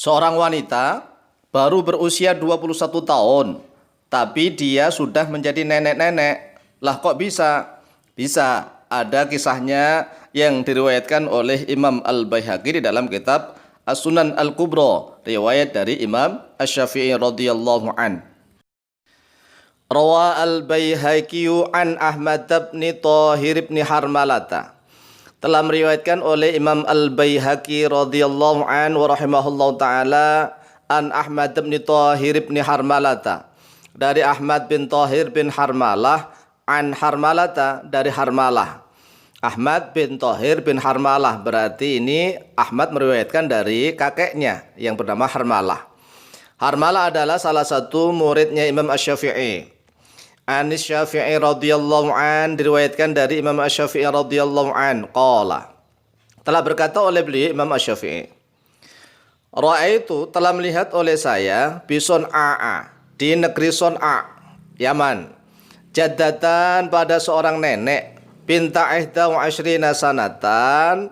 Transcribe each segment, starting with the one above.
Seorang wanita baru berusia 21 tahun, tapi dia sudah menjadi nenek-nenek. Lah kok bisa? Bisa. Ada kisahnya yang diriwayatkan oleh Imam Al-Baihaqi di dalam kitab As-Sunan Al-Kubra, riwayat dari Imam Asy-Syafi'i radhiyallahu an. Rawa Al-Baihaqi an Ahmad bin Thahir bin Harmalata. Telah meriwayatkan oleh Imam Al-Baihaqi radhiyallahu an wa rahimahullahu taala an Ahmad bin Thahir bin Harmalata, dari Ahmad bin Thahir bin Harmalah, an Harmalata, dari Harmalah. Ahmad bin Thahir bin Harmalah, berarti ini Ahmad meriwayatkan dari kakeknya yang bernama Harmalah. Harmalah adalah salah satu muridnya Imam Asy-Syafi'i. Anis Syafi'i radhiyallahu an, diriwayatkan dari Imam Asy-Syafi'i radhiyallahu an, qala, telah berkata oleh beliau Imam Asy-Syafi'i, ra'aitu, telah melihat oleh saya, bi Son'a, di negeri Son'a, Yaman, jaddatan, pada seorang nenek, binta ihda wa asyrina sanatan,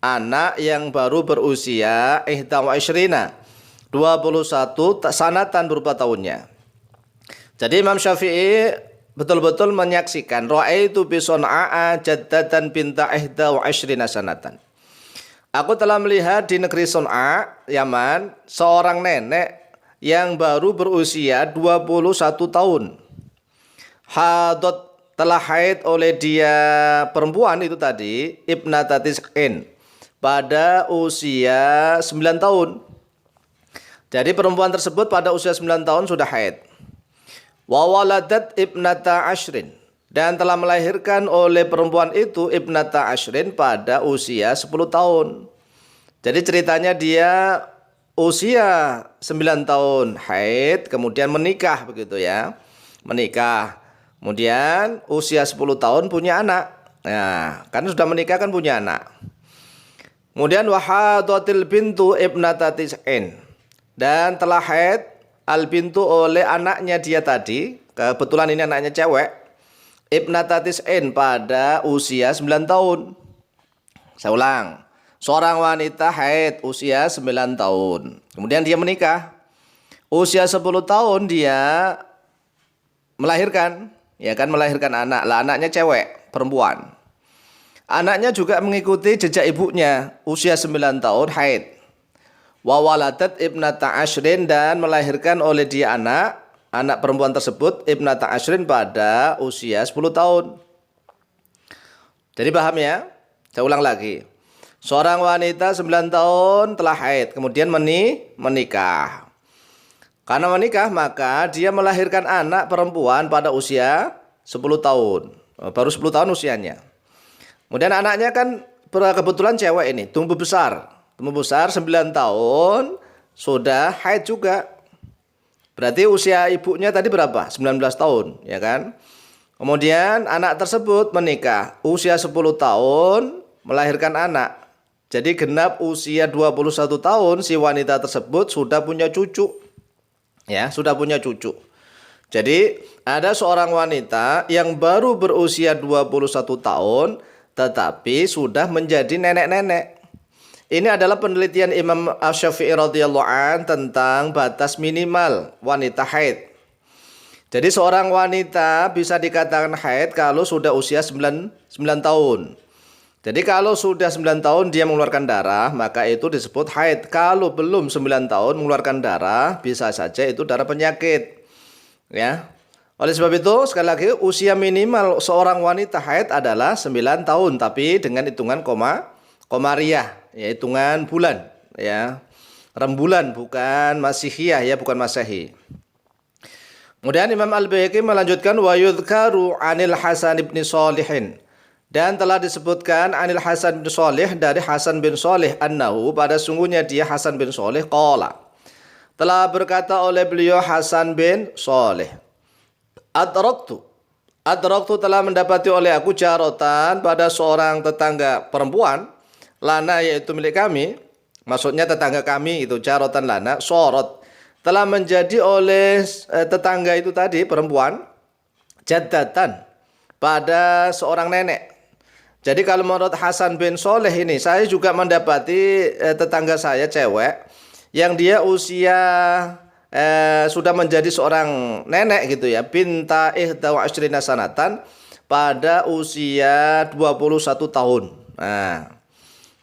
anak yang baru berusia ihda wa asyrina, 21 sanatan, berupa tahunnya. Jadi Imam Syafi'i betul-betul menyaksikan ra'aitu bi Son'a jaddatan binta ihda wa asyrina sanatan. Aku telah melihat di negeri Son'a, Yaman, seorang nenek yang baru berusia 21 tahun. Hadot, telah haid oleh dia perempuan itu tadi, ibnata tis'in, pada usia 9 tahun. Jadi perempuan tersebut pada usia 9 tahun sudah haid. Wa waladat ibnata ashrin, dan telah melahirkan oleh perempuan itu ibnata ashrin pada usia 10 tahun. Jadi ceritanya dia usia 9 tahun haid, kemudian menikah, begitu ya. Menikah. Kemudian usia 10 tahun punya anak. Nah, kan sudah menikah kan punya anak. Kemudian wahadatil bintu ibnata tis'in, dan telah haid al bintu oleh anaknya dia tadi, kebetulan ini anaknya cewek, ibnata tis'in, pada usia 9 tahun. Saya ulang. Seorang wanita haid usia 9 tahun. Kemudian dia menikah. Usia 10 tahun dia melahirkan, ya kan, melahirkan anak. Lah anaknya cewek, perempuan. Anaknya juga mengikuti jejak ibunya, usia 9 tahun haid. Wa waladat ibnata ashrin, dan melahirkan oleh dia anak perempuan tersebut ibnata ashrin pada usia 10 tahun. Jadi paham ya? Saya ulang lagi. Seorang wanita 9 tahun telah haid, kemudian menikah. Karena menikah maka dia melahirkan anak perempuan pada usia 10 tahun. Baru 10 tahun usianya. Kemudian anaknya kan kebetulan cewek ini, tumbuh besar 9 tahun, sudah haid juga. Berarti usia ibunya tadi berapa? 19 tahun, ya kan? Kemudian anak tersebut menikah, usia 10 tahun, melahirkan anak. Jadi genap usia 21 tahun, si wanita tersebut sudah punya cucu. Ya, sudah punya cucu. Jadi ada seorang wanita yang baru berusia 21 tahun, tetapi sudah menjadi nenek-nenek. Ini adalah penelitian Imam Asy-Syafi'i radhiyallahu an tentang batas minimal wanita haid. Jadi seorang wanita bisa dikatakan haid kalau sudah usia 9 tahun. Jadi kalau sudah 9 tahun dia mengeluarkan darah, maka itu disebut haid. Kalau belum 9 tahun mengeluarkan darah, bisa saja itu darah penyakit. Ya. Oleh sebab itu, sekali lagi, usia minimal seorang wanita haid adalah 9 tahun, tapi dengan hitungan komariah, ya, hitungan bulan, ya, rembulan, bukan masihiyah, ya, bukan masehi. Kemudian Imam Al-Baihaqi melanjutkan wa yudhkaru anil Hasan bin Shalihin, dan telah disebutkan anil Hasan bin Shalih, dari Hasan bin Shalih, annahu, pada sungguhnya dia Hasan bin Shalih, qala, telah berkata oleh beliau Hasan bin Shalih, adraktu, telah mendapati oleh aku jarotan, pada seorang tetangga perempuan, lana, yaitu milik kami, maksudnya tetangga kami itu, jarotan lana, sorot, telah menjadi oleh tetangga itu tadi perempuan, jaddatan, pada seorang nenek. Jadi kalau menurut Hasan bin Shalih ini, saya juga mendapati tetangga saya cewek yang dia usia sudah menjadi seorang nenek gitu ya, binta ihda wa asyrina sanatan, pada usia 21 tahun. Nah,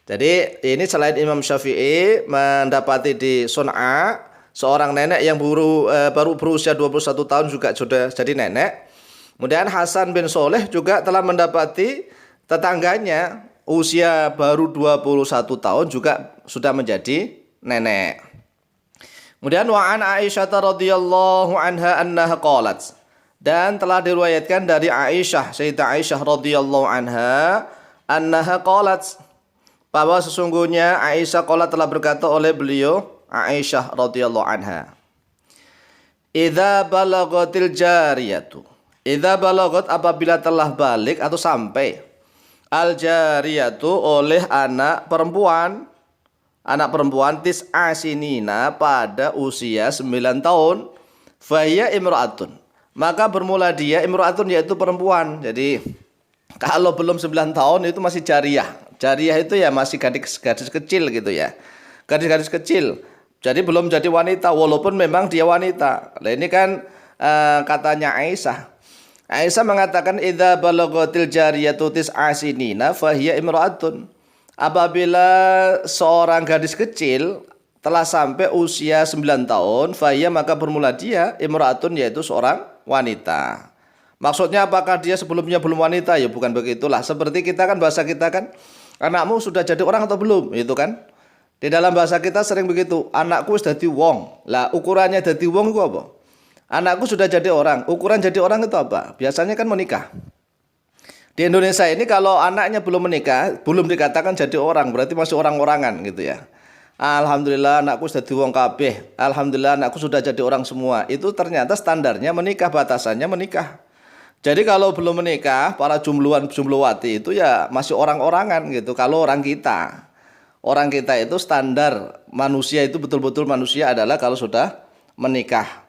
jadi ini selain Imam Syafi'i mendapati di Sun'a seorang nenek yang baru berusia 21 tahun juga sudah jadi nenek. Kemudian Hasan bin Soleh juga telah mendapati tetangganya usia baru 21 tahun juga sudah menjadi nenek. Kemudian wa an Aisyah radhiyallahu anha annaha qalat, dan telah diriwayatkan dari Aisyah, Sayyidah Aisyah radhiyallahu anha annaha qalat, bahwa sesungguhnya Aisyah qalat telah berkata oleh beliau Aisyah radhiyallahu anha, idza balagatil jariyatu, idza balagat apabila telah balik atau sampai, al jariyatu oleh anak perempuan tis'a sinina pada usia 9 tahun, fahiya imra'atun, maka bermula dia imra'atun yaitu perempuan. Jadi kalau belum 9 tahun itu masih jariyah. Jariyah itu ya masih gadis kecil gitu ya. Gadis kecil. Jadi belum jadi wanita walaupun memang dia wanita. Nah ini kan katanya Aisyah. Aisyah mengatakan idza balagatil jariyatu tis'a sinina fahiya imra'atun. Apabila seorang gadis kecil telah sampai usia 9 tahun, fahiya maka bermula dia imra'atun yaitu seorang wanita. Maksudnya apakah dia sebelumnya belum wanita? Ya bukan begitulah. Seperti kita kan, bahasa kita kan, anakmu sudah jadi orang atau belum? Itu kan. Di dalam bahasa kita sering begitu, anakku sudah jadi wong. Lah ukurannya jadi wong itu apa? Anakku sudah jadi orang. Ukuran jadi orang itu apa? Biasanya kan menikah. Di Indonesia ini kalau anaknya belum menikah, belum dikatakan jadi orang, berarti masih orang-orangan gitu ya. Alhamdulillah anakku sudah di wong kabeh. Alhamdulillah anakku sudah jadi orang semua. Itu ternyata standarnya menikah, batasannya menikah. Jadi kalau belum menikah, para jumluwati itu ya masih orang-orangan gitu. Kalau orang kita itu standar manusia itu betul-betul manusia adalah kalau sudah menikah.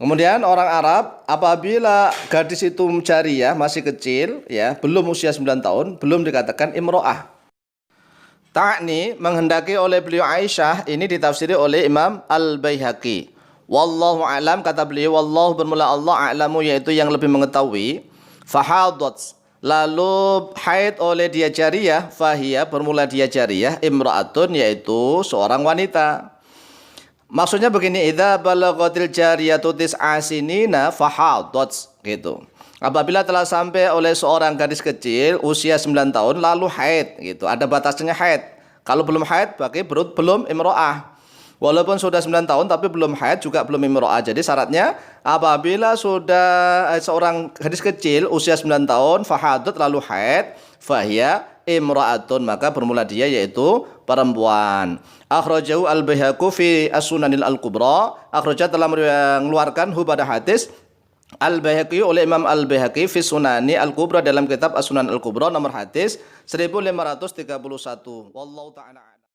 Kemudian orang Arab apabila gadis itu jariyah masih kecil ya, belum usia 9 tahun, belum dikatakan imro'ah. Ta'ni menghendaki oleh beliau Aisyah, ini ditafsiri oleh Imam Al-Baihaqi. Wallahu a'lam, kata beliau, wallahu bermula Allah a'lamu yaitu yang lebih mengetahui. Fahadat, lalu haid oleh dia jariyah, fahiyah bermula dia jariyah, imra'atun yaitu seorang wanita. Maksudnya begini, idza balagatil jariyatu tis'a sinina fahadat gitu. Apabila telah sampai oleh seorang gadis kecil usia 9 tahun lalu haid gitu. Ada batasnya haid. Kalau belum haid berarti belum imro'ah. Walaupun sudah 9 tahun tapi belum haid juga belum imro'ah. Jadi syaratnya apabila sudah seorang gadis kecil usia 9 tahun fahadat lalu haid, fahiya imra'atun, maka bermula dia yaitu perempuan. Akhrajahu al-Baihaqi fi as-Sunanil al-Kubra. Akhrajah telah mengeluarkan pada hadis Al-Baihaqi oleh Imam Al-Baihaqi fi Sunani Al-Kubra dalam kitab As-Sunan Al-Kubra nomor hadis 1531. Wallahu ta'ala